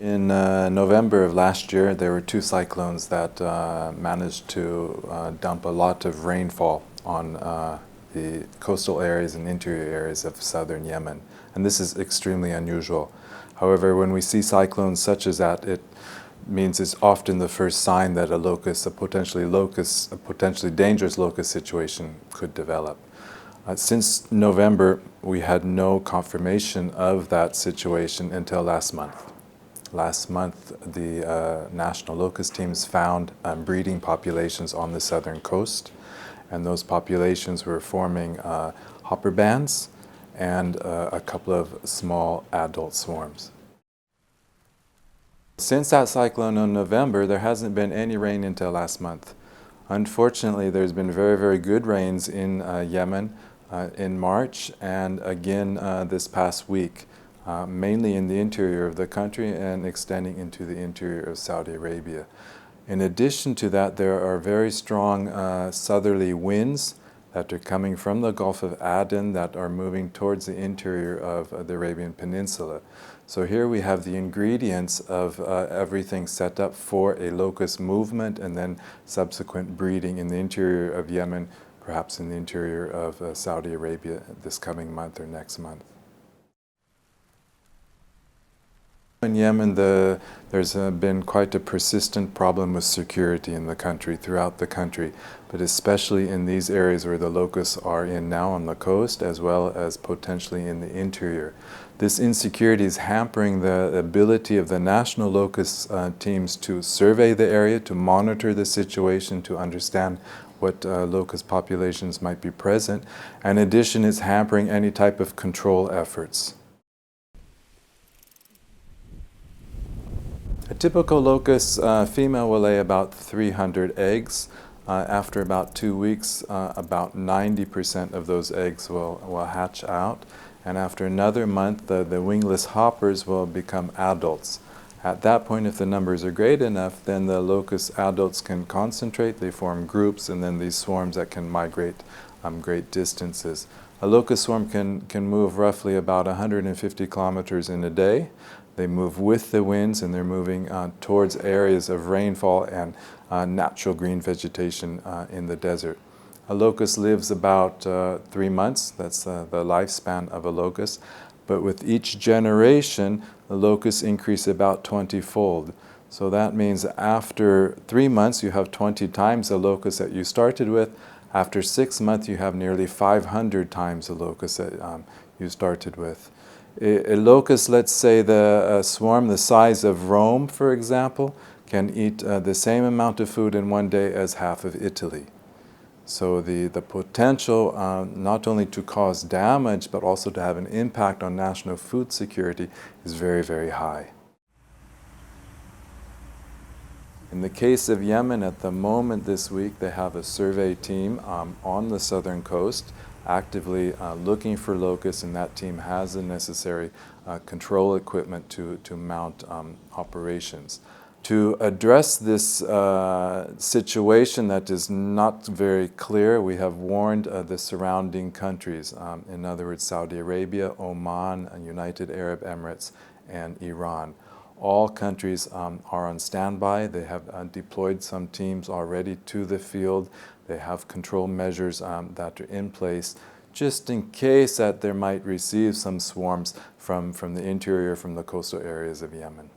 In November of last year, there were two cyclones that managed to dump a lot of rainfall on the coastal areas and interior areas of southern Yemen. And this is extremely unusual. However, when we see cyclones such as that, it means it's often the first sign that a potentially dangerous locust situation could develop. Since November, we had no confirmation of that situation until last month. Last month, the national locust teams found breeding populations on the southern coast, and those populations were forming hopper bands and a couple of small adult swarms. Since that cyclone in November, there hasn't been any rain until last month. Unfortunately, there's been very, very good rains in Yemen in March and again this past week. Mainly in the interior of the country and extending into the interior of Saudi Arabia. In addition to that, there are very strong southerly winds that are coming from the Gulf of Aden that are moving towards the interior of the Arabian Peninsula. So here we have the ingredients of everything set up for a locust movement and then subsequent breeding in the interior of Yemen, perhaps in the interior of Saudi Arabia this coming month or next month. In Yemen, there's been quite a persistent problem with security in the country, throughout the country, but especially in these areas where the locusts are in now on the coast, as well as potentially in the interior. This insecurity is hampering the ability of the national locust teams to survey the area, to monitor the situation, to understand what locust populations might be present. In addition, it's hampering any type of control efforts. A typical locust female will lay about 300 eggs. After about 2 weeks, about 90% of those eggs will hatch out. And after another month, the wingless hoppers will become adults. At that point, if the numbers are great enough, then the locust adults can concentrate, they form groups, and then these swarms that can migrate great distances. A locust swarm can move roughly about 150 kilometers in a day. They move with the winds, and they're moving towards areas of rainfall and natural green vegetation in the desert. A locust lives about 3 months. That's the lifespan of a locust. But with each generation, the locusts increase about 20-fold. So that means after 3 months, you have 20 times the locust that you started with. After 6 months, you have nearly 500 times the locust that you started with. A locust, let's say a swarm the size of Rome, for example, can eat the same amount of food in one day as half of Italy. So the potential not only to cause damage, but also to have an impact on national food security is very, very high. In the case of Yemen, at the moment this week, they have a survey team on the southern coast actively looking for locusts, and that team has the necessary control equipment to mount operations. To address this situation that is not very clear, we have warned the surrounding countries, in other words, Saudi Arabia, Oman, United Arab Emirates, and Iran. All countries are on standby. They have deployed some teams already to the field. They have control measures that are in place just in case that they might receive some swarms from the interior, from the coastal areas of Yemen.